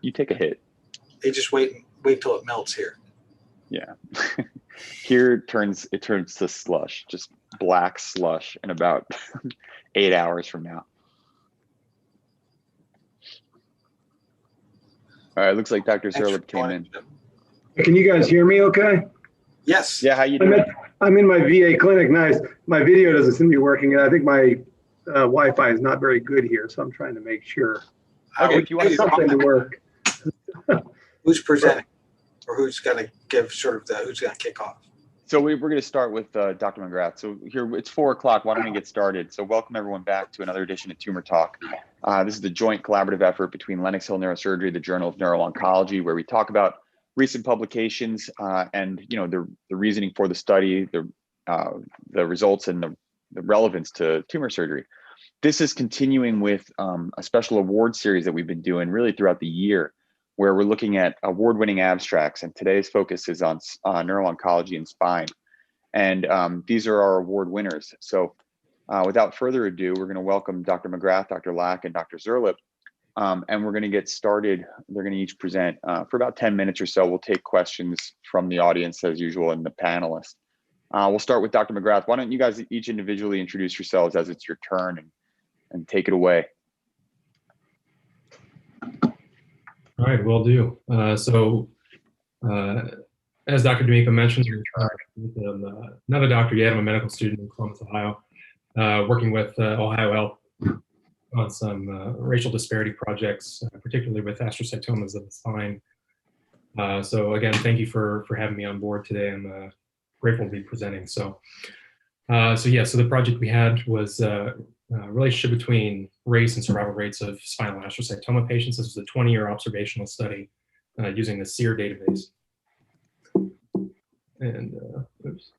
you take a hit. They just wait till it melts here. Yeah. Here it turns to slush, just black slush in about 8 hours from now. All right, looks like Dr. Zerlip came in. Can you guys hear me okay? Yes. Yeah, how you doing? I'm in my VA clinic. Nice. My video doesn't seem to be working. I think my Wi-Fi is not very good here, so I'm trying to make sure. Okay, if you want something to work. Who's presenting, or who's going to give who's going to kick off? So we're going to start with Dr. McGrath. So here it's 4 o'clock. Why don't we get started? So welcome everyone back to another edition of Tumor Talk. This is the joint collaborative effort between Lenox Hill Neurosurgery, the Journal of Neuro-Oncology, where we talk about recent publications and the reasoning for the study, the results, and the relevance to tumor surgery. This is continuing with a special award series that we've been doing really throughout the year, where we're looking at award-winning abstracts, and today's focus is on neuro-oncology and spine. And these are our award winners. So without further ado, we're going to welcome Dr. McGrath, Dr. Lack, and Dr. Zerlip. And we're going to get started. They're going to each present for about 10 minutes or so. We'll take questions from the audience as usual and the panelists. We'll start with Dr. McGrath. Why don't you guys each individually introduce yourselves as it's your turn and take it away. All right, will do. As Dr. D'Amico mentioned, I'm not a doctor yet. I'm a medical student in Columbus, Ohio, working with Ohio Health on some racial disparity projects, particularly with astrocytomas of the spine. So again, thank you for having me on board today. I'm grateful to be presenting. So the project we had was a relationship between race and survival rates of spinal astrocytoma patients. This was a 20-year observational study using the SEER database. And oops,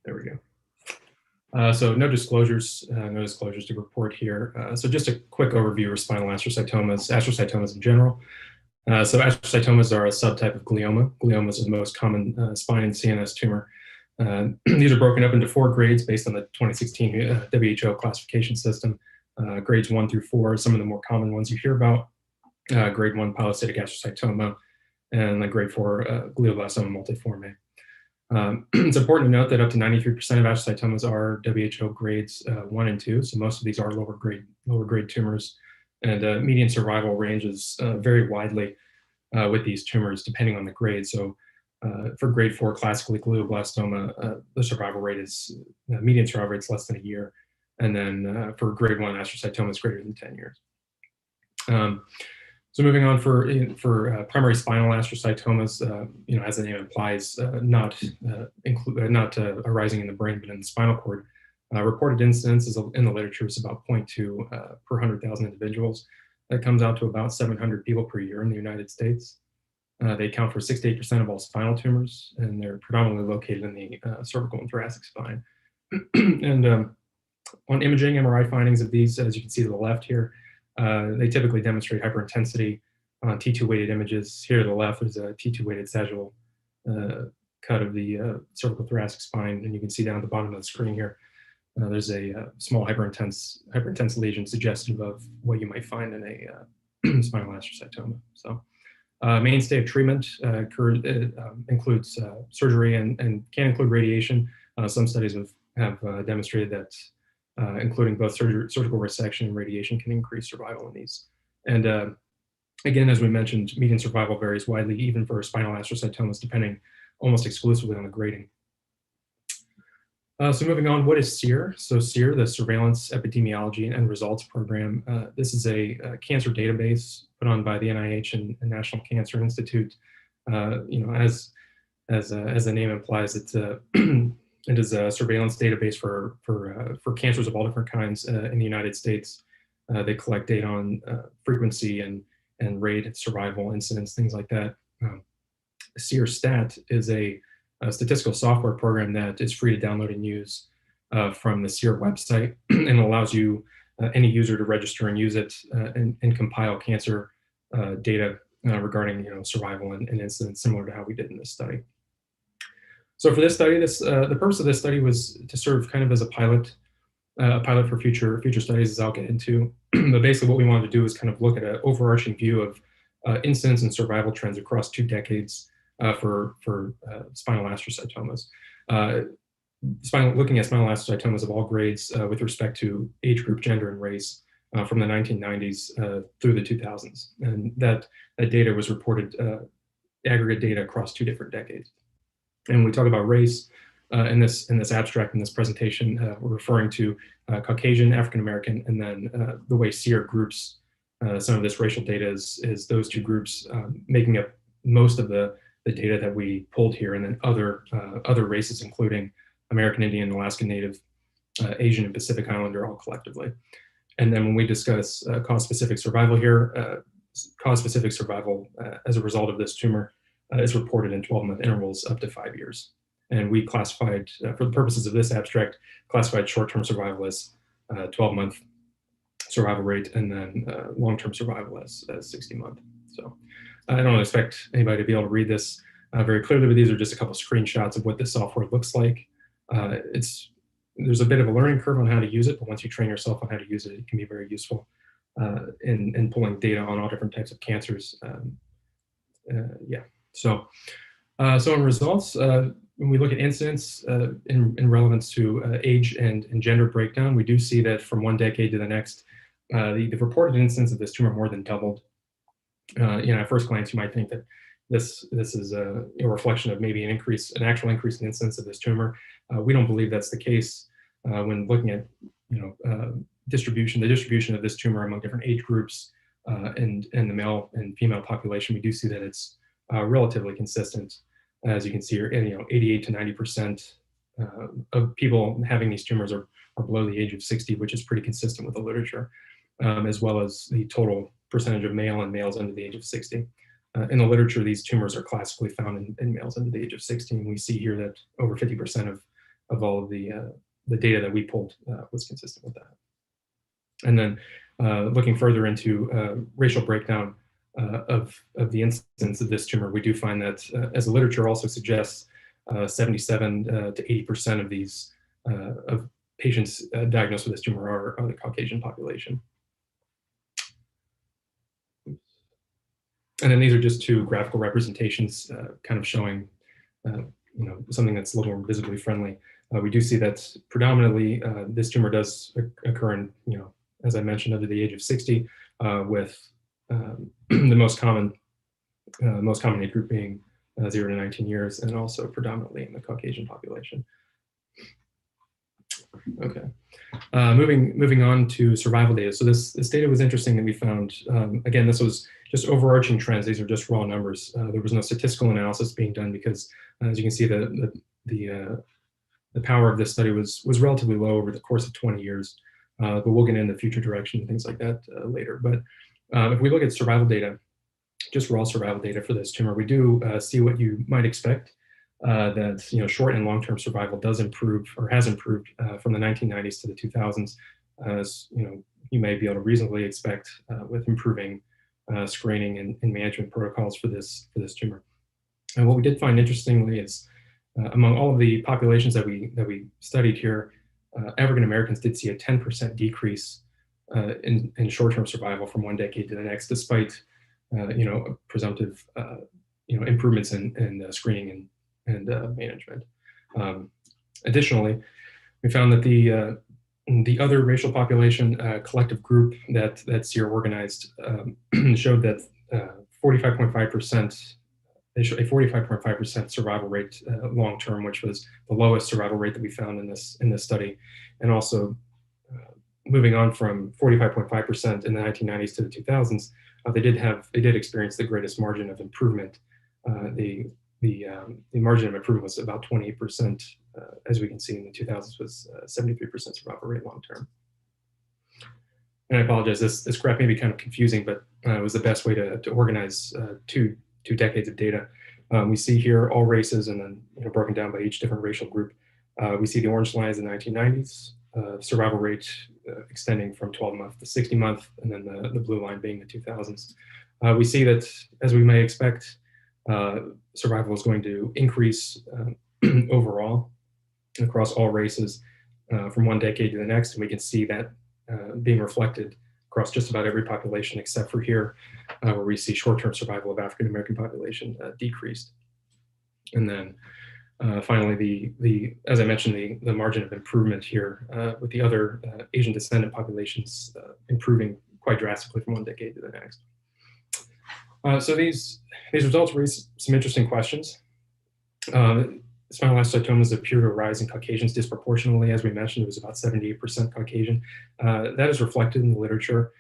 there we go. So no disclosures to report here. So just a quick overview of spinal astrocytomas in general. So astrocytomas are a subtype of glioma. Gliomas are the most common spine and CNS tumor. These are broken up into 4 grades based on the 2016 WHO classification system. Grades 1 through 4 are some of the more common ones you hear about. Grade 1 polycytic astrocytoma, and grade 4 glioblastoma multiforme. It's important to note that up to 93% of astrocytomas are WHO grades 1 and 2, so most of these are lower grade tumors, and median survival ranges very widely with these tumors depending on the grade. So for grade 4 classically glioblastoma, the survival rate is median survival rate is less than a year, and then for grade 1 astrocytoma is greater than 10 years. So moving on for primary spinal astrocytomas, as the name implies, not arising in the brain but in the spinal cord. Reported incidence in the literature is about 0.2 per 100,000 individuals. That comes out to about 700 people per year in the United States. They account for 68% of all spinal tumors, and they're predominantly located in the cervical and thoracic spine. And on imaging, MRI findings of these, as you can see to the left here, they typically demonstrate hyperintensity on T2 weighted images. Here to the left, there's a T2 weighted sagittal cut of the cervical thoracic spine, and you can see down at the bottom of the screen here, there's a small hyperintense lesion suggestive of what you might find in a spinal astrocytoma. So mainstay of treatment includes surgery and can include radiation. Some studies have demonstrated that including both surgical resection and radiation can increase survival in these. And again, as we mentioned, median survival varies widely, even for spinal astrocytomas, depending almost exclusively on the grading. So moving on, what is SEER? So SEER, the Surveillance Epidemiology and Results Program, this is a cancer database put on by the NIH and National Cancer Institute. As the name implies, it is a surveillance database for cancers of all different kinds in the United States. They collect data on frequency and rate, survival, incidence, things like that. SEER Stat is a statistical software program that is free to download and use from the SEER website, and allows you, any user, to register and use it and compile cancer data regarding survival and incidence, similar to how we did in this study. So for this study, the purpose of this study was to serve kind of as a pilot for future studies, as I'll get into. But basically what we wanted to do is kind of look at an overarching view of incidence and survival trends across 2 decades for spinal astrocytomas. Looking at spinal astrocytomas of all grades with respect to age group, gender, and race from the 1990s through the 2000s. And that data was reported, aggregate data across 2 different decades. And when we talk about race in this abstract, in this presentation, we're referring to Caucasian, African American, and then the way SEER groups some of this racial data is those 2 groups making up most of the data that we pulled here, and then other races, including American Indian, Alaska Native, Asian, and Pacific Islander, all collectively. And then when we discuss cause-specific survival here, cause-specific survival as a result of this tumor is reported in 12-month intervals up to 5 years. And we classified, for the purposes of this abstract, classified short-term survival as 12-month survival rate, and then long-term survival as 60-month. So I don't expect anybody to be able to read this very clearly, but these are just a couple of screenshots of what this software looks like. There's a bit of a learning curve on how to use it, but once you train yourself on how to use it, it can be very useful in pulling data on all different types of cancers. Yeah. So in results, when we look at incidence in relevance to age and gender breakdown, we do see that from 1 decade to the next, the reported incidence of this tumor more than doubled. At first glance, you might think that this is a reflection of maybe an actual increase in incidence of this tumor. We don't believe that's the case when looking at the distribution of this tumor among different age groups and the male and female population. We do see that it's relatively consistent. As you can see here, 88 to 90% of people having these tumors are below the age of 60, which is pretty consistent with the literature, as well as the total percentage of males under the age of 60. In the literature, these tumors are classically found in males under the age of 60, and we see here that over 50% of all of the data that we pulled was consistent with that. And then looking further into racial breakdown of the incidence of this tumor, we do find that, as the literature also suggests, 77 to 80% of these of patients diagnosed with this tumor are the Caucasian population. And then these are just 2 graphical representations, kind of showing, something that's a little more visibly friendly. We do see that predominantly this tumor does occur in, as I mentioned, under the age of 60, with the most common age group being 0 to 19 years, and also predominantly in the Caucasian population. Okay, moving on to survival data. So this data was interesting that we found. Again, this was just overarching trends. These are just raw numbers. There was no statistical analysis being done because, as you can see, the power of this study was relatively low over the course of 20 years. But we'll get into future direction and things like that later. But if we look at survival data, just raw survival data for this tumor, we do see what you might expect. That short and long-term survival does improve, or has improved, from the 1990s to the 2000s, as you may be able to reasonably expect with improving screening and management protocols for this tumor. And what we did find interestingly is among all of the populations that we studied here, African Americans did see a 10% decrease in short-term survival from 1 decade to the next, despite presumptive improvements in screening and management. Additionally, we found that the other racial population collective group that SEER organized showed that 45.5%. They showed a 45.5% survival rate long-term, which was the lowest survival rate that we found in this study, and also moving on from 45.5% in the 1990s to the 2000s, they did experience the greatest margin of improvement. The margin of improvement was about 28%, as we can see in the 2000s was 73% survival rate long-term. And I apologize, this graph may be kind of confusing, but it was the best way to organize two decades of data. We see here all races, and then broken down by each different racial group. We see the orange line is the 1990s, survival rate extending from 12-month to 60-month, and then the blue line being the 2000s. We see that, as we may expect, survival is going to increase overall across all races from 1 decade to the next, and we can see that being reflected across just about every population except for here, where we see short-term survival of African American population decreased. And then finally, as I mentioned, the margin of improvement here with the other Asian descendant populations improving quite drastically from one decade to the next. So these results raise some interesting questions. Spinal astrocytomas appear to arise in Caucasians disproportionately. As we mentioned, it was about 78% Caucasian. That is reflected in the literature,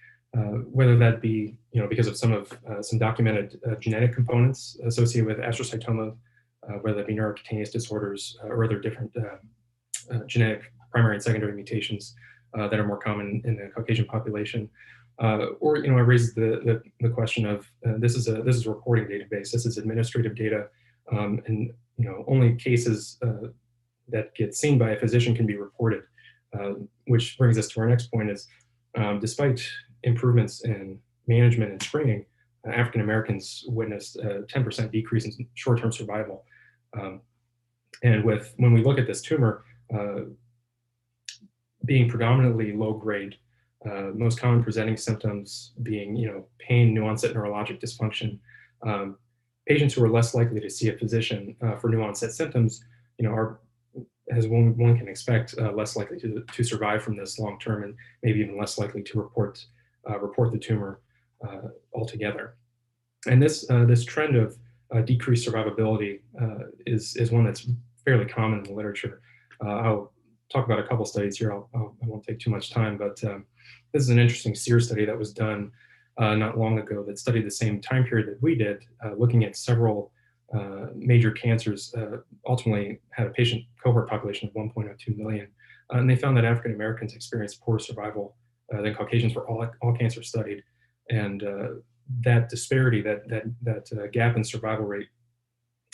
whether that be because of some documented genetic components associated with astrocytoma, whether that be neurocutaneous disorders or other different genetic primary and secondary mutations that are more common in the Caucasian population. Or it raises the question of this is a reporting database. This is administrative data, and only cases that get seen by a physician can be reported. Which brings us to our next point: is despite improvements in management and screening, African Americans witnessed a 10% decrease in short-term survival. And when we look at this tumor being predominantly low grade, most common presenting symptoms being pain, new onset neurologic dysfunction. Patients who are less likely to see a physician for new onset symptoms, are, as one can expect, less likely to survive from this long term, and maybe even less likely to report the tumor altogether. And this trend of decreased survivability is one that's fairly common in the literature. I'll talk about a couple studies here. I won't take too much time, but this is an interesting SEER study that was done not long ago that studied the same time period that we did, looking at several major cancers. Ultimately had a patient cohort population of 1.02 million. And they found that African Americans experienced poorer survival than Caucasians for all cancers studied. And that disparity, that gap in survival rate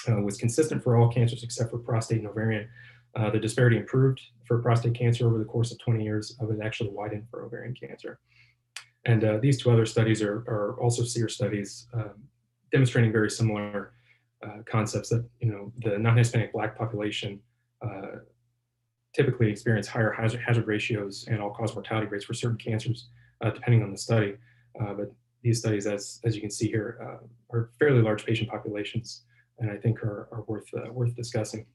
was consistent for all cancers except for prostate and ovarian. The disparity improved for prostate cancer over the course of 20 years, but it actually widened for ovarian cancer. And these two other studies are also SEER studies demonstrating very similar concepts that the non-Hispanic Black population typically experience higher hazard ratios and all-cause mortality rates for certain cancers, depending on the study. But these studies, as you can see here, are fairly large patient populations, and I think are worth discussing.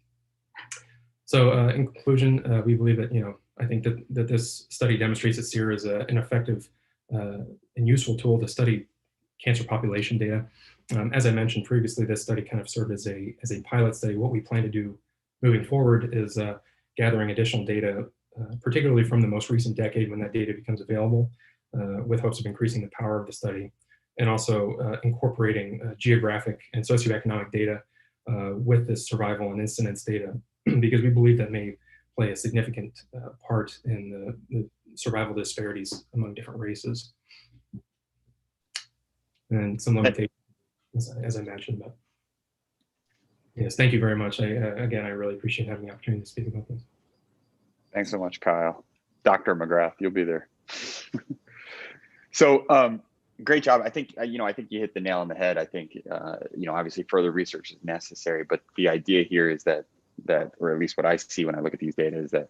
So in conclusion, we believe that I think that this study demonstrates that SEER is an effective and useful tool to study cancer population data. As I mentioned previously, this study kind of served as a pilot study. What we plan to do moving forward is gathering additional data, particularly from the most recent decade when that data becomes available, with hopes of increasing the power of the study, and also incorporating geographic and socioeconomic data with this survival and incidence data, because we believe that may play a significant part in the survival disparities among different races. And some limitations, as I mentioned, but yes, thank you very much. Again, I really appreciate having the opportunity to speak about this. Thanks so much, Kyle. Dr. McGrath, you'll be there. So great job. I think you hit the nail on the head. I think obviously further research is necessary, but the idea here is that, or at least what I see when I look at these data, is that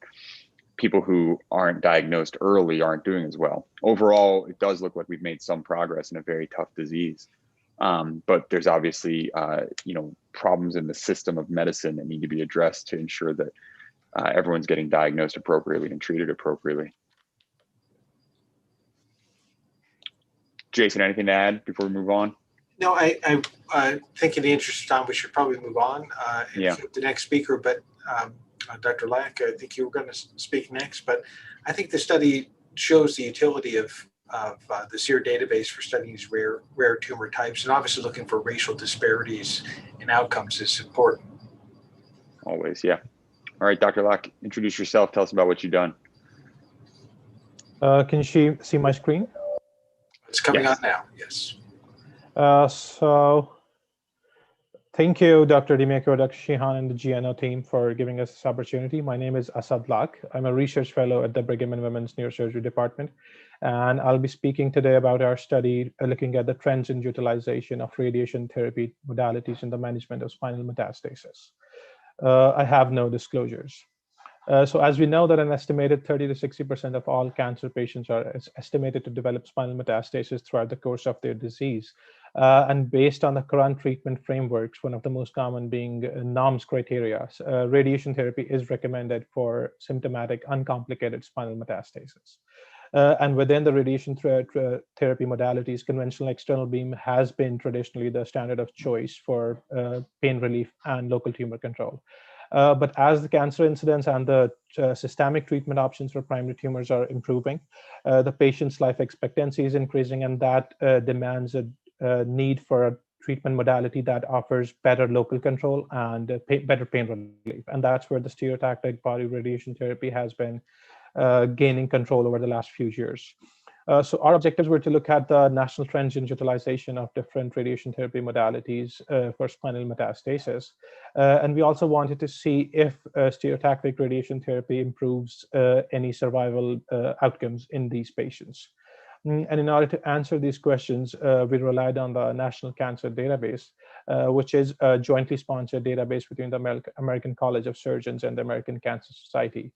people who aren't diagnosed early aren't doing as well. Overall, it does look like we've made some progress in a very tough disease. But there's obviously, problems in the system of medicine that need to be addressed to ensure that everyone's getting diagnosed appropriately and treated appropriately. Jason, anything to add before we move on? No, I think in the interest of time, we should probably move on to the next speaker. But Dr. Lack, I think you were going to speak next. But I think the study shows the utility of the SEER database for studying these rare tumor types, and obviously looking for racial disparities in outcomes is important. Always, yeah. All right, Dr. Lack, introduce yourself. Tell us about what you've done. Can you see my screen? It's coming on now, yes. So thank you, Dr. Dimeko, Dr. Sheehan, and the GNO team for giving us this opportunity. My name is Asad Lack. I'm a research fellow at the Brigham and Women's Neurosurgery Department, and I'll be speaking today about our study looking at the trends in utilization of radiation therapy modalities in the management of spinal metastasis. I have no disclosures. So as we know that an estimated 30 to 60% of all cancer patients are estimated to develop spinal metastasis throughout the course of their disease. And based on the current treatment frameworks, one of the most common being NORMS criteria, radiation therapy is recommended for symptomatic, uncomplicated spinal metastasis. And within the radiation therapy modalities, conventional external beam has been traditionally the standard of choice for pain relief and local tumor control. But as the cancer incidence and the systemic treatment options for primary tumors are improving, the patient's life expectancy is increasing, and that demands a need for a treatment modality that offers better local control and better pain relief. And that's where the stereotactic body radiation therapy has been gaining control over the last few years. So our objectives were to look at the national trends in utilization of different radiation therapy modalities for spinal metastasis. And we also wanted to see if stereotactic radiation therapy improves any survival outcomes in these patients. And in order to answer these questions, we relied on the National Cancer Database, which is a jointly sponsored database between the American College of Surgeons and the American Cancer Society.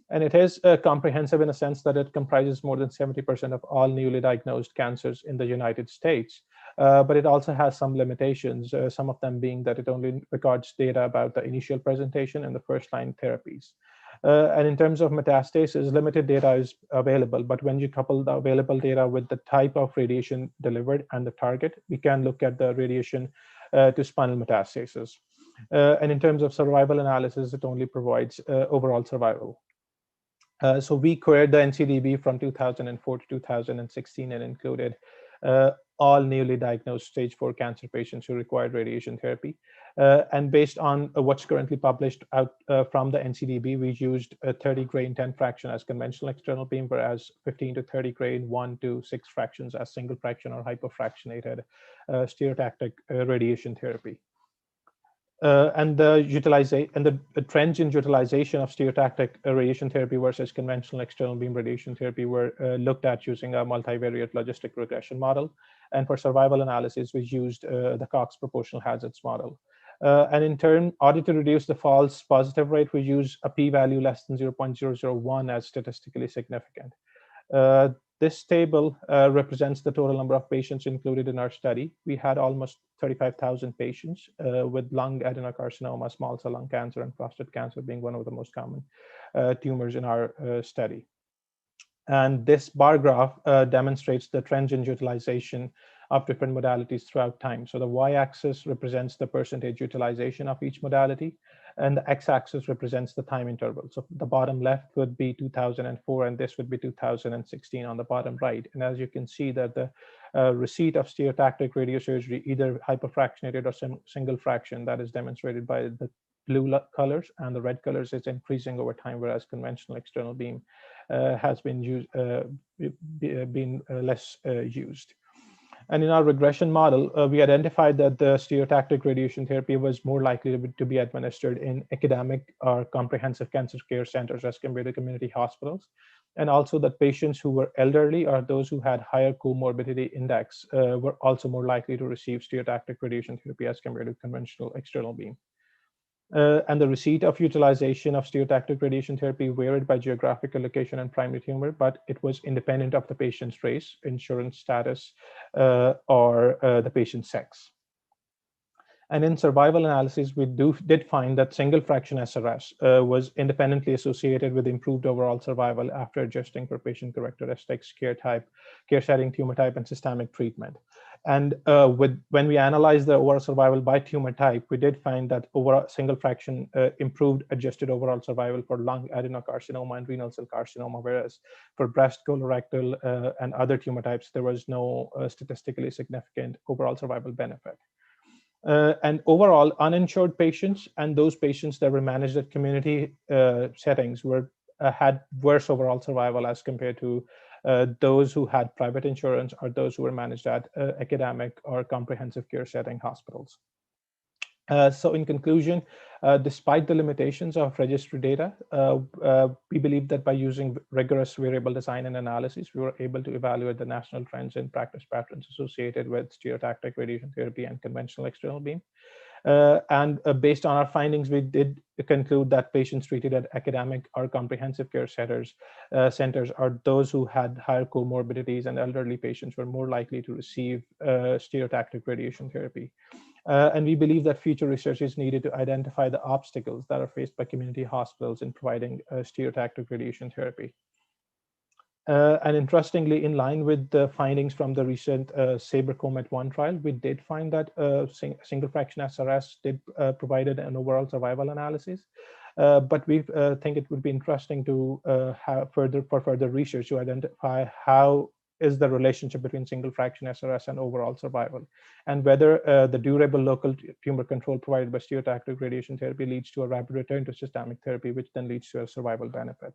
And it is comprehensive in a sense that it comprises more than 70% of all newly diagnosed cancers in the United States. But it also has some limitations, some of them being that it only records data about the initial presentation and the first-line therapies. And in terms of metastasis, limited data is available, but when you couple the available data with the type of radiation delivered and the target, we can look at the radiation to spinal metastasis. And in terms of survival analysis, it only provides overall survival. So we queried the NCDB from 2004 to 2016 and included all newly diagnosed stage 4 cancer patients who required radiation therapy. And based on what's currently published out from the NCDB, we used a 30 grain 10 fraction as conventional external beam, whereas 15 to 30 grain 1 to 6 fractions as single fraction or hypofractionated stereotactic radiation therapy. And the trends in utilization of stereotactic radiation therapy versus conventional external beam radiation therapy were looked at using a multivariate logistic regression model. And for survival analysis, we used the Cox proportional hazards model. And in turn, order to reduce the false positive rate, we use a p-value less than 0.001 as statistically significant. This table represents the total number of patients included in our study. We had almost 35,000 patients with lung adenocarcinoma, small cell lung cancer, and prostate cancer being one of the most common tumors in our study. And this bar graph demonstrates the trends in utilization of different modalities throughout time. So the y-axis represents the percentage utilization of each modality, and the x-axis represents the time interval. So the bottom left would be 2004, and this would be 2016 on the bottom right. And as you can see that the receipt of stereotactic radiosurgery, either hypofractionated or single fraction, that is demonstrated by the blue colors, and the red colors is increasing over time, whereas conventional external beam has been less used. And in our regression model, we identified that the stereotactic radiation therapy was more likely to be administered in academic or comprehensive cancer care centers as compared to community hospitals. And also that patients who were elderly or those who had higher comorbidity index were also more likely to receive stereotactic radiation therapy as compared to conventional external beam. And the receipt of utilization of stereotactic radiation therapy varied by geographical location and primary tumor, but it was independent of the patient's race, insurance status, or the patient's sex. And in survival analysis, we did find that single fraction SRS was independently associated with improved overall survival after adjusting for patient characteristics, care type, care setting, tumor type, and systemic treatment. And when we analyzed the overall survival by tumor type, we did find that overall single fraction improved adjusted overall survival for lung adenocarcinoma and renal cell carcinoma, whereas for breast, colorectal, and other tumor types, there was no statistically significant overall survival benefit. And overall, uninsured patients and those patients that were managed at community settings had worse overall survival as compared to those who had private insurance or those who were managed at academic or comprehensive care setting hospitals. So in conclusion, despite the limitations of registry data, we believe that by using rigorous variable design and analysis, we were able to evaluate the national trends and practice patterns associated with stereotactic radiation therapy and conventional external beam. Based on our findings, we did conclude that patients treated at academic or comprehensive care centers are those who had higher comorbidities, and elderly patients were more likely to receive stereotactic radiation therapy. And we believe that future research is needed to identify the obstacles that are faced by community hospitals in providing stereotactic radiation therapy. And interestingly, in line with the findings from the recent SABRE-COMET-1 trial, we did find that single fraction SRS did provided an overall survival analysis. But we think it would be interesting to have further research to identify how is the relationship between single fraction SRS and overall survival, and whether the durable local tumor control provided by stereotactic radiation therapy leads to a rapid return to systemic therapy, which then leads to a survival benefit.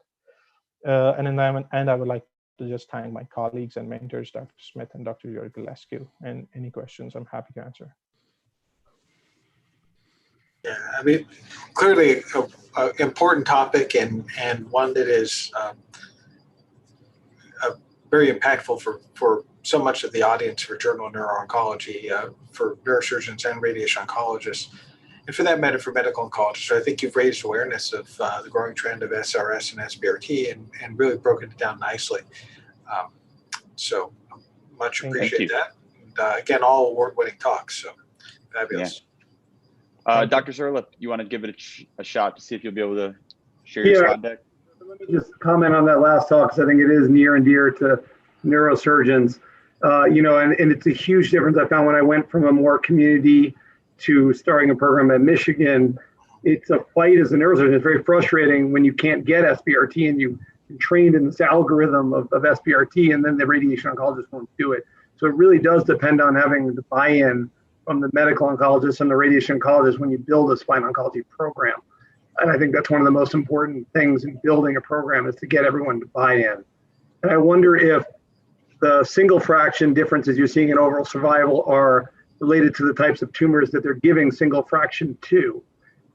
And I would like to just thank my colleagues and mentors, Dr. Smith and Dr. Gillespie, and any questions I'm happy to answer. Yeah, I mean, clearly an important topic and one that is very impactful for so much of the audience for Journal of Neuro-Oncology, for neurosurgeons and radiation oncologists, and for that matter, for medical oncologists. So I think you've raised awareness of the growing trend of SRS and SBRT and really broken it down nicely. So much appreciate that. And again, all award-winning talks, so fabulous. Yeah. Dr. Zerlip, you want to give it a shot to see if you'll be able to share your slide deck? Let me just comment on that last talk, because I think it is near and dear to neurosurgeons. And it's a huge difference I found when I went from a more community to starting a program at Michigan. It's a fight as a neurosurgeon. It's very frustrating when you can't get SBRT and you're trained in this algorithm of SBRT, and then the radiation oncologist won't do it. So it really does depend on having the buy-in from the medical oncologist and the radiation oncologist when you build a spine oncology program. And I think that's one of the most important things in building a program, is to get everyone to buy in. And I wonder if the single fraction differences you're seeing in overall survival are related to the types of tumors that they're giving single fraction to.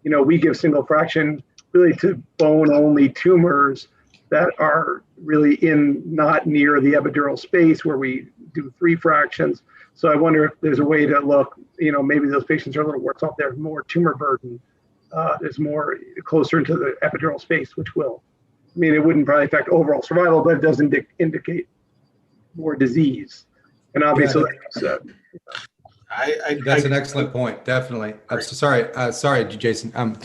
We give single fraction really to bone-only tumors that are really not near the epidural space, where we do 3 fractions. So I wonder if there's a way to look, maybe those patients are a little worse off. There's more tumor burden. There's more closer into the epidural space, which it wouldn't probably affect overall survival, but it does indicate more disease. And obviously, that's an excellent point. Definitely. I'm sorry, Jason.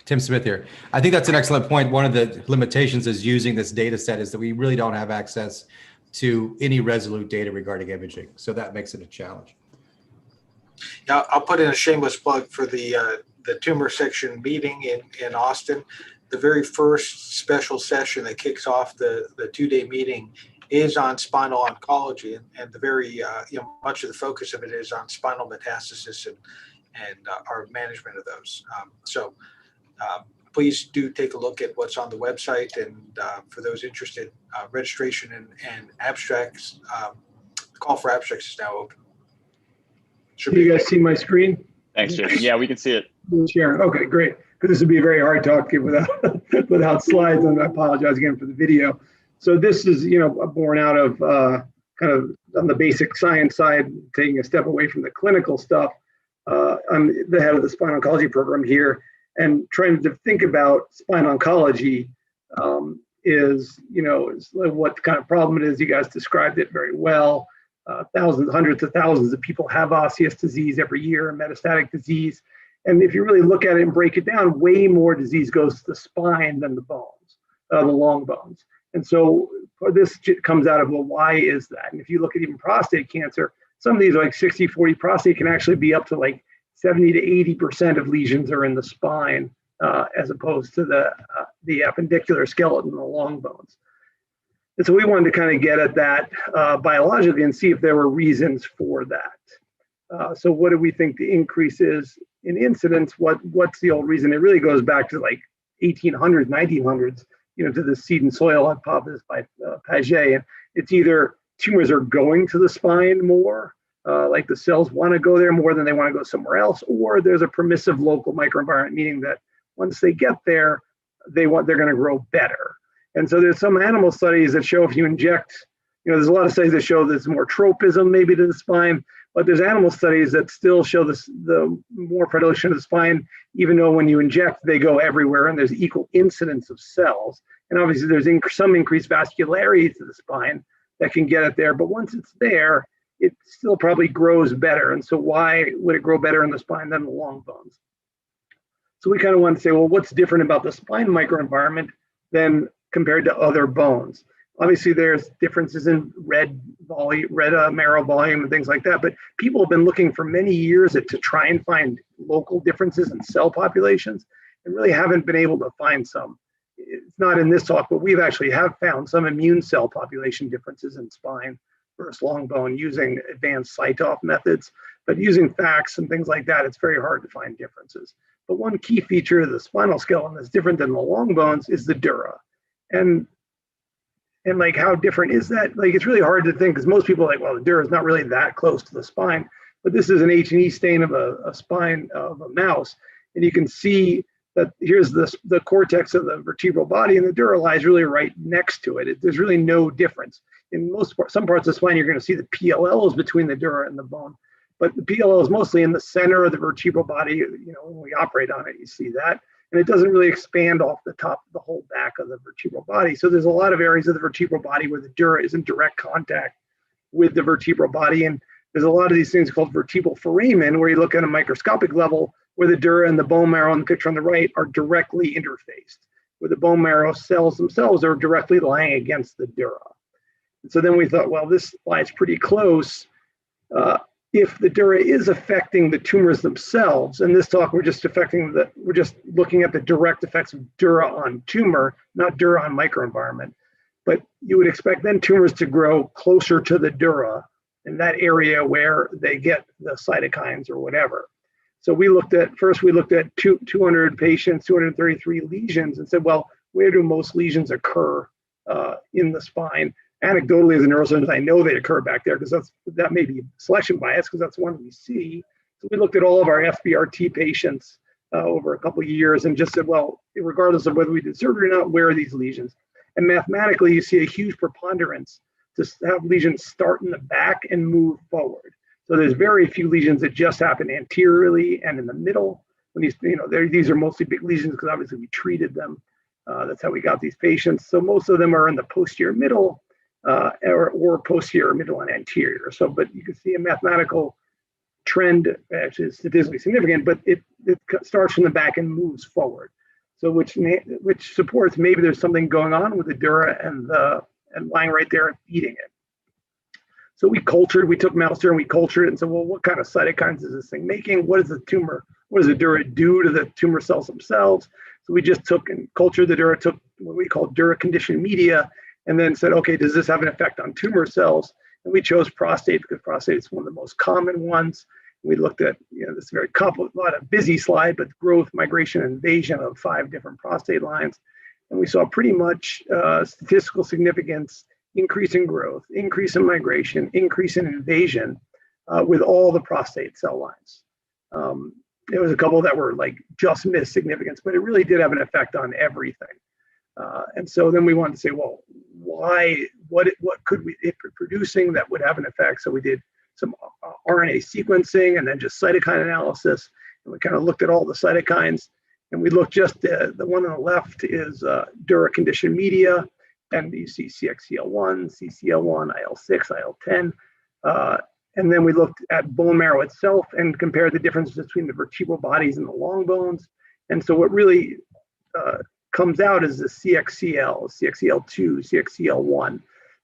Tim Smith here. I think that's an excellent point. One of the limitations is using this data set is that we really don't have access to any resolute data regarding imaging. So that makes it a challenge. Yeah, I'll put in a shameless plug for the tumor section meeting in Austin. The very first special session that kicks off the 2-day meeting is on spinal oncology, and the very much of the focus of it is on spinal metastasis and our management of those. So please do take a look at what's on the website, and for those interested, registration and abstracts. The call for abstracts is now open. Do you guys see my screen? Thanks, Jason. Yeah, we can see it. Sharon. Okay, great. Because this would be a very hard talk to give without slides, and I apologize again for the video. So this is, born out of kind of on the basic science side, taking a step away from the clinical stuff. I'm the head of the spine oncology program here, and trying to think about spine oncology is what kind of problem it is. You guys described it very well. Hundreds of thousands of people have osseous disease every year, metastatic disease. And if you really look at it and break it down, way more disease goes to the spine than the bones, the long bones. And so this comes out of, well, why is that? And if you look at even prostate cancer, some of these like 60-40 prostate can actually be up to like 70 to 80% of lesions are in the spine, as opposed to the appendicular skeleton, the long bones. And so we wanted to kind of get at that biologically and see if there were reasons for that. So what do we think the increase is in incidence? What's the old reason? It really goes back to like 1800s, 1900s, to the seed and soil hypothesis by Paget. And it's either tumors are going to the spine more, like the cells want to go there more than they want to go somewhere else, or there's a permissive local microenvironment, meaning that once they get there, they're going to grow better. And so there's some animal studies that show if you inject, there's a lot of studies that show there's more tropism maybe to the spine, But there's animal studies that still show this, the more predilection of the spine, even though when you inject, they go everywhere and there's equal incidence of cells. And obviously there's some increased vascularity to the spine that can get it there. But once it's there, it still probably grows better. And so why would it grow better in the spine than the long bones? So we kind of want to say, well, what's different about the spine microenvironment than compared to other bones? Obviously, there's differences in red marrow volume and things like that, but people have been looking for many years to try and find local differences in cell populations and really haven't been able to find some. It's not in this talk, but we've actually have found some immune cell population differences in spine versus long bone using advanced cytoff methods, but using FACS and things like that, it's very hard to find differences. But one key feature of the spinal skeleton that's different than the long bones is the dura. And like, how different is that? Like, it's really hard to think because most people are like, well, the dura is not really that close to the spine, but this is an H&E stain of a spine of a mouse. And you can see that here's the cortex of the vertebral body, and the dura lies really right next to it. There's really no difference. In some parts of the spine, you're going to see the PLLs between the dura and the bone, but the PLL is mostly in the center of the vertebral body. You know, when we operate on it, you see that. And it doesn't really expand off the top, the whole back of the vertebral body. So there's a lot of areas of the vertebral body where the dura is in direct contact with the vertebral body. And there's a lot of these things called vertebral foramen, where you look at a microscopic level, where the dura and the bone marrow in the picture on the right are directly interfaced, where the bone marrow cells themselves are directly lying against the dura. And so then we thought, well, this lies pretty close. If the dura is affecting the tumors themselves, and this talk we're just looking at the direct effects of dura on tumor, not dura on microenvironment. But you would expect then tumors to grow closer to the dura in that area where they get the cytokines or whatever. So we looked at 200 patients, 233 lesions, and said, well, where do most lesions occur in the spine? Anecdotally, as a neurosurgeon, I know they occur back there because that may be selection bias because that's one we see. So we looked at all of our FBRT patients over a couple of years and just said, well, regardless of whether we did surgery or not, where are these lesions? And mathematically, you see a huge preponderance to have lesions start in the back and move forward. So there's very few lesions that just happen anteriorly and in the middle. When these are mostly big lesions because obviously we treated them. That's how we got these patients. So most of them are in the posterior middle. Or posterior, middle, and anterior. So, but you can see a mathematical trend, actually is statistically significant, but it starts from the back and moves forward. So, which supports maybe there's something going on with the dura and lying right there and feeding it. So we took mouse dura and we cultured it and said, well, what kind of cytokines is this thing making? What does the dura do to the tumor cells themselves? So we just took and cultured the dura, took what we call dura conditioned media, and then said, okay, does this have an effect on tumor cells? And we chose prostate because prostate is one of the most common ones. We looked at, this very lot of busy slide, but growth, migration, and invasion of 5 different prostate lines. And we saw pretty much statistical significance, increase in growth, increase in migration, increase in invasion with all the prostate cell lines. There was a couple that were like just missed significance, but it really did have an effect on everything. And so then we wanted to say, well, what could we be producing that would have an effect? So we did some RNA sequencing and then just cytokine analysis. And we kind of looked at all the cytokines, and we looked just the one on the left is dura conditioned media, and you see CXCL1, CCL1, IL-6, IL-10. And then we looked at bone marrow itself and compared the differences between the vertebral bodies and the long bones. And so what really comes out is the CXCL, CXCL2, CXCL1.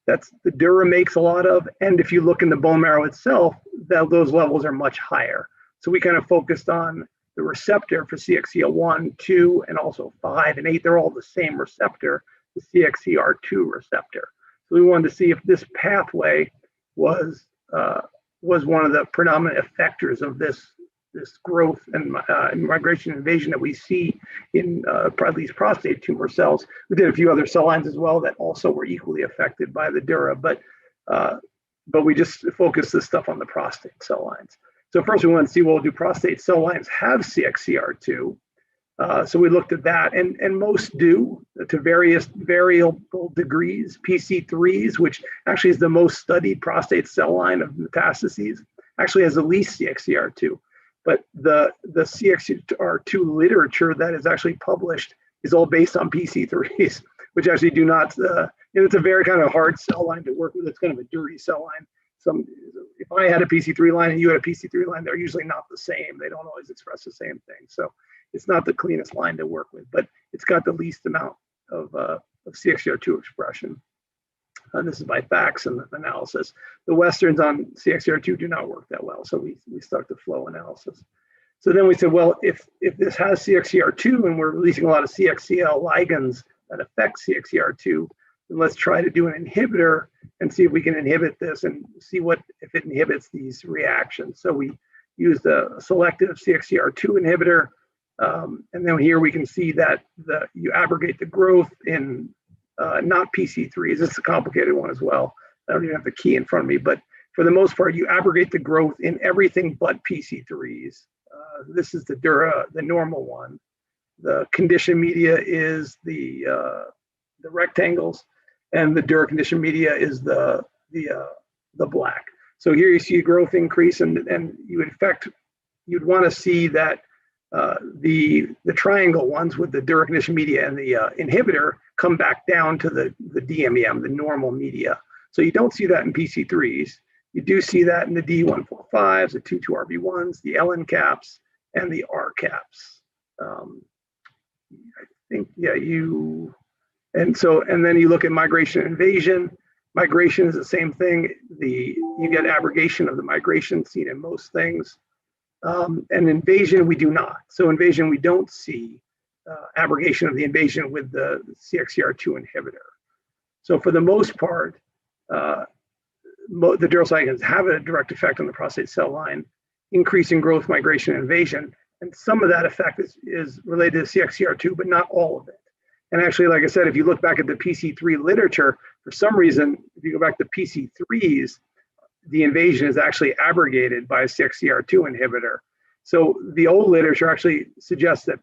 That's the dura makes a lot of, and if you look in the bone marrow itself, those levels are much higher. So we kind of focused on the receptor for CXCL1, 2, and also 5 and 8. They're all the same receptor, the CXCR2 receptor. So we wanted to see if this pathway was one of the predominant effectors of this growth and migration invasion that we see in these prostate tumor cells. We did a few other cell lines as well that also were equally affected by the dura, but we just focused this stuff on the prostate cell lines. So first we want to see, well, do prostate cell lines have CXCR2? So we looked at that, and most do to variable degrees. PC3s, which actually is the most studied prostate cell line of metastases, actually has the least CXCR2. But the CXCR2 literature that is actually published is all based on PC3s, which actually do not, it's a very kind of hard cell line to work with. It's kind of a dirty cell line. If I had a PC3 line and you had a PC3 line, they're usually not the same. They don't always express the same thing. So it's not the cleanest line to work with, but it's got the least amount of CXCR2 expression. And this is by FACS and analysis. The Westerns on CXCR2 do not work that well, so we stuck to flow analysis. So then we said, well, if this has CXCR2 and we're releasing a lot of CXCL ligands that affect CXCR2, then let's try to do an inhibitor and see if we can inhibit this and see if it inhibits these reactions. So we used a selective CXCR2 inhibitor, and then here we can see that you abrogate the growth in not PC3s. It's a complicated one as well. I don't even have the key in front of me, but for the most part, you abrogate the growth in everything but PC3s. This is the Dura, the normal one. The conditioned media is the rectangles, and the Dura conditioned media is the black. So here you see a growth increase, and you'd want to see that the triangle ones with the Dura conditioned media and the inhibitor come back down to the DMEM, the normal media. So you don't see that in PC3s. You do see that in the D145s, the 22RB1s, the LN caps, and the R caps. I think, yeah, and then you look at migration and invasion. Migration is the same thing. You get abrogation of the migration seen in most things. And invasion, we do not. So invasion, we don't see abrogation of the invasion with the CXCR2 inhibitor. So for the most part, the duralcyclins have a direct effect on the prostate cell line, increasing growth, migration, and invasion. And some of that effect is related to CXCR2, but not all of it. And actually, like I said, if you look back at the PC3 literature, for some reason, if you go back to PC3s, the invasion is actually abrogated by a CXCR2 inhibitor. So the old literature actually suggests that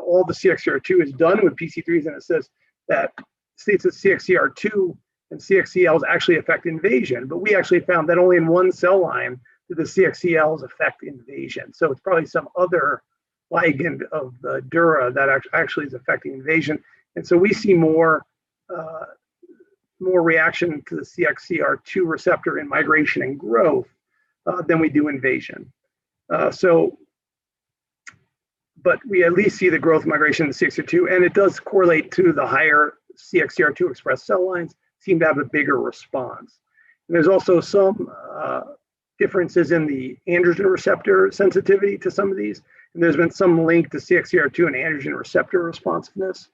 all the CXCR2 is done with PC3s, and it says that states that CXCR2 and CXCLs actually affect invasion. But we actually found that only in one cell line do the CXCLs affect invasion. So it's probably some other ligand of the Dura that actually is affecting invasion. And so we see more reaction to the CXCR2 receptor in migration and growth than we do invasion. But we at least see the growth migration in the CXCR2, and it does correlate to the higher CXCR2 expressed cell lines seem to have a bigger response. And there's also some differences in the androgen receptor sensitivity to some of these. And there's been some link to CXCR2 and androgen receptor responsiveness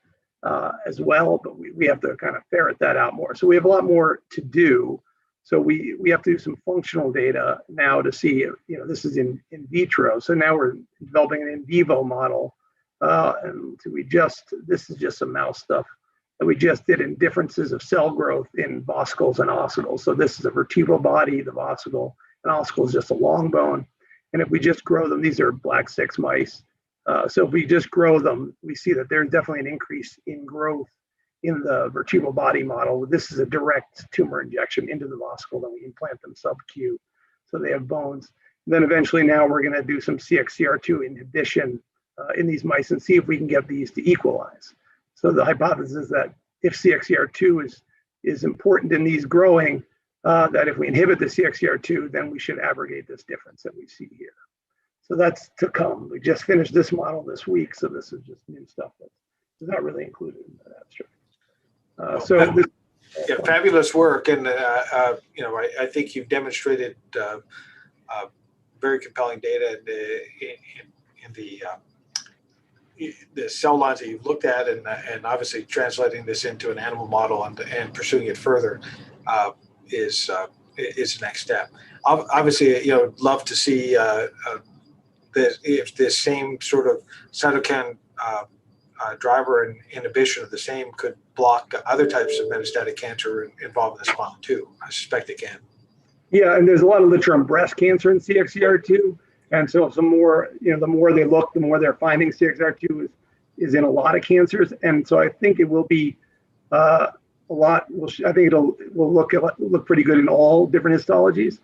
as well, but we have to kind of ferret that out more. So we have a lot more to do. So we have to do some functional data now to see, this is in vitro. So now we're developing an in vivo model. And this is just some mouse stuff that we just did in differences of cell growth in vosicles and ossicles. So this is a vertebral body, the vosicle, and ossicle is just a long bone. And if we just grow them, these are black 6 mice. So if we just grow them, we see that there's definitely an increase in growth in the vertebral body model. This is a direct tumor injection into the vosicle, then we implant them sub-Q, so they have bones. And then eventually now we're gonna do some CXCR2 inhibition in these mice and see if we can get these to equalize. So the hypothesis is that if CXCR2 is important in these growing, that if we inhibit the CXCR2, then we should abrogate this difference that we see here. So that's to come. We just finished this model this week, so this is just new stuff that is not really included in that abstract. Fabulous work, and I think you've demonstrated very compelling data in the cell lines that you've looked at, and obviously translating this into an animal model and pursuing it further is the next step. Obviously, love to see if this same sort of cytokine driver and inhibition of the same could block other types of metastatic cancer involved in the spine too. I suspect it can. Yeah, and there's a lot of literature on breast cancer and CXCR2. And so the more they look, the more they're finding CXCR2 is in a lot of cancers. And so I think it will be a lot. I think it will look pretty good in all different histologies.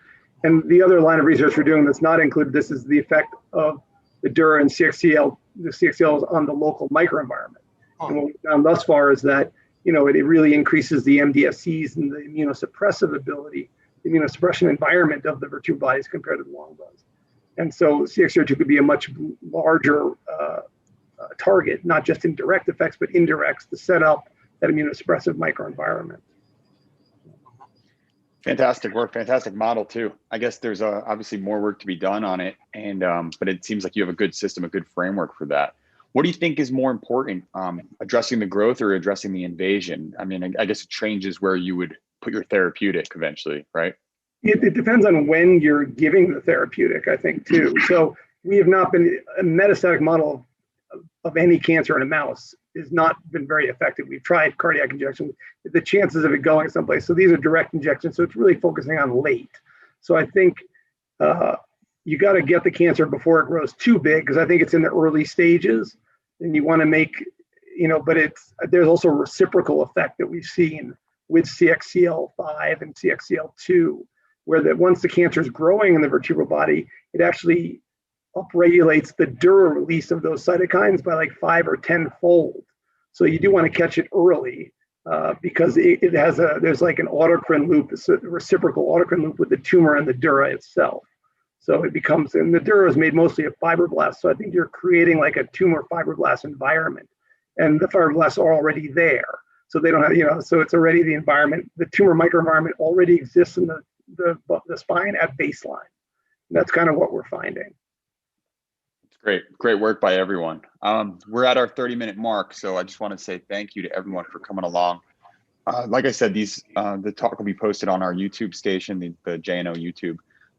And the other line of research we're doing that's not included, this is the effect of the dura and CXCL, the CXCLs on the local microenvironment. And what we've found thus far is that, it really increases the MDSCs and the immunosuppressive ability, the immunosuppression environment of the vertebral bodies compared to the long bones. And so CXCR2 could be a much larger target, not just in direct effects, but indirects to set up that immunosuppressive microenvironment. Fantastic work, fantastic model too. I guess there's obviously more work to be done on it, and but it seems like you have a good system, a good framework for that. What do you think is more important, addressing the growth or addressing the invasion? I mean, I guess it changes where you would put your therapeutic eventually, right? It depends on when you're giving the therapeutic, I think, too. So we have not been, a metastatic model of any cancer in a mouse has not been very effective. We've tried cardiac injection, the chances of it going someplace. So these are direct injections. So it's really focusing on late. So I think you got to get the cancer before it grows too big, because I think it's in the early stages, and you want to make, but there's also a reciprocal effect that we've seen with CXCL5 and CXCL2, where that once the cancer is growing in the vertebral body, it actually upregulates the dura release of those cytokines by like 5 or 10-fold. So you do want to catch it early because it has there's like an autocrine loop, it's a reciprocal autocrine loop with the tumor and the dura itself. So it becomes, and the dura is made mostly of fibroblasts. So I think you're creating like a tumor fibroblast environment, and the fibroblasts are already there. So they don't have, so it's already the environment, the tumor microenvironment already exists in the spine at baseline. And that's kind of what we're finding. Great work by everyone. We're at our 30-minute mark, so I just want to say thank you to everyone for coming along. Like I said, the talk will be posted on our YouTube station, the JNO YouTube,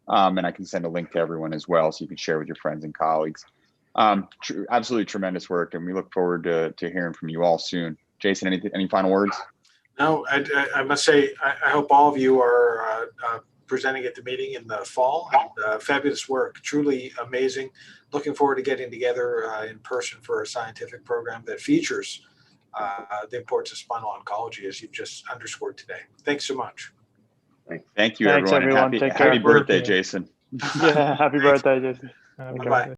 and I can send a link to everyone as well, so you can share with your friends and colleagues. Absolutely tremendous work, and we look forward to hearing from you all soon. Jason, any final words? No, I must say, I hope all of you are presenting at the meeting in the fall. Fabulous work, truly amazing. Looking forward to getting together in person for a scientific program that features the importance of spinal oncology, as you've just underscored today. Thanks so much. Thank you, everyone. Take care. Happy birthday, Jason. Yeah, happy birthday, Jason. Bye-bye.